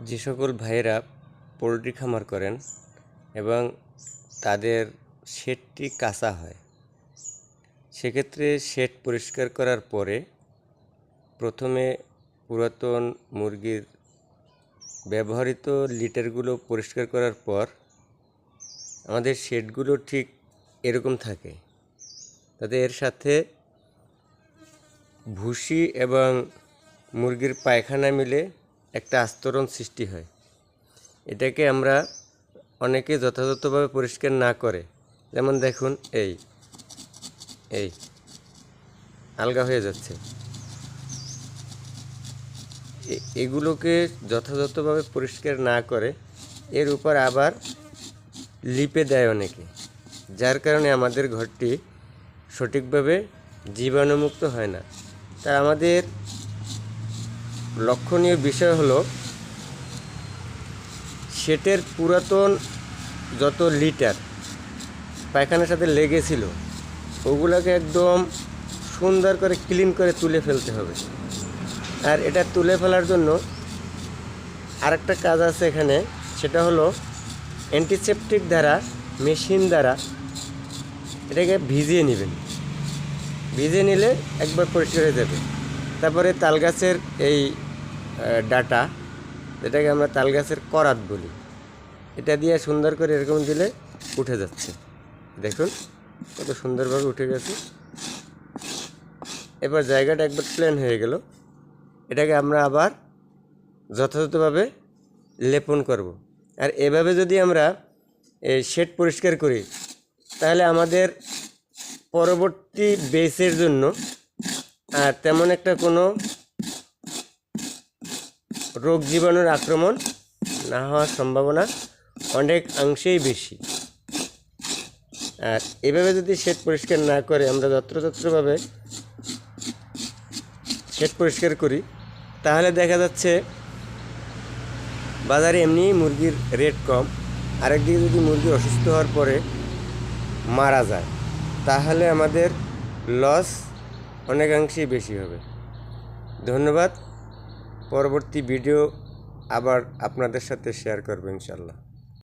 যে সকল ভাইয়েরা পোলট্রি খামার করেন এবং তাদের শেডটি কাঁচা হয়, সেক্ষেত্রে শেড পরিষ্কার করার পরে প্রথমে পুরাতন মুরগির ব্যবহৃত লিটারগুলো পরিষ্কার করার পর আমাদের শেডগুলো ঠিক এরকম থাকে। তাতে এর সাথে ভুসি এবং মুরগির পায়খানা মিলে একটা আস্তরণ সৃষ্টি হয়। এটাকে আমরা অনেকে যথাযথভাবে পরিষ্কার না করে, যেমন দেখুন এই আলগা হয়ে যাচ্ছে। এগুলোকে যথাযথভাবে পরিষ্কার না করে এর উপর আবার লিপে দেয় অনেকে, যার কারণে আমাদের ঘরটি সঠিকভাবে জীবাণুমুক্ত হয় না। তা আমাদের লক্ষণীয় বিষয় হলো শেডের পুরাতন যত লিটার পায়খানার সাথে লেগেছিল ওগুলোকে একদম সুন্দর করে ক্লিন করে তুলে ফেলতে হবে। আর এটা তুলে ফেলার জন্য আরেকটা কাজ আছে এখানে, সেটা হলো অ্যান্টিসেপটিক দ্বারা, মেশিন দ্বারা এটাকে ভিজিয়ে নেবেন। ভিজিয়ে নিলে একবার পরিষ্কার হয়ে যাবে। তারপরে তালগাছের এই ডাটা, যেটাকে আমরা তালগাছের করাত বলি, এটা দিয়ে সুন্দর করে এরকম দিলে উঠে যাচ্ছে। দেখুন কত সুন্দরভাবে উঠে গেছে। এবার জায়গাটা একবার প্লেন হয়ে গেল। এটাকে আমরা আবার যথাযথভাবে লেপন করব। আর এভাবে যদি আমরা এই শেড পরিষ্কার করি, তাহলে আমাদের পরবর্তী বেসের জন্য আর তেমন একটা কোনো রোগ জীবাণুর আক্রমণ না হওয়ার সম্ভাবনা অনেকাংশেই বেশি। আর এভাবে যদি শেড পরিষ্কার না করে আমরা যত্রতত্রভাবে শেড পরিষ্কার করি, তাহলে দেখা যাচ্ছে বাজারে এমনি মুরগির রেট কম, আরেকদিকে যদি মুরগি অসুস্থ হওয়ার পরে মারা যায়, তাহলে আমাদের লস অনেকাংশেই বেশি হবে। ধন্যবাদ। পরবর্তী ভিডিও আবার আপনাদের সাথে শেয়ার করব ইনশাল্লাহ।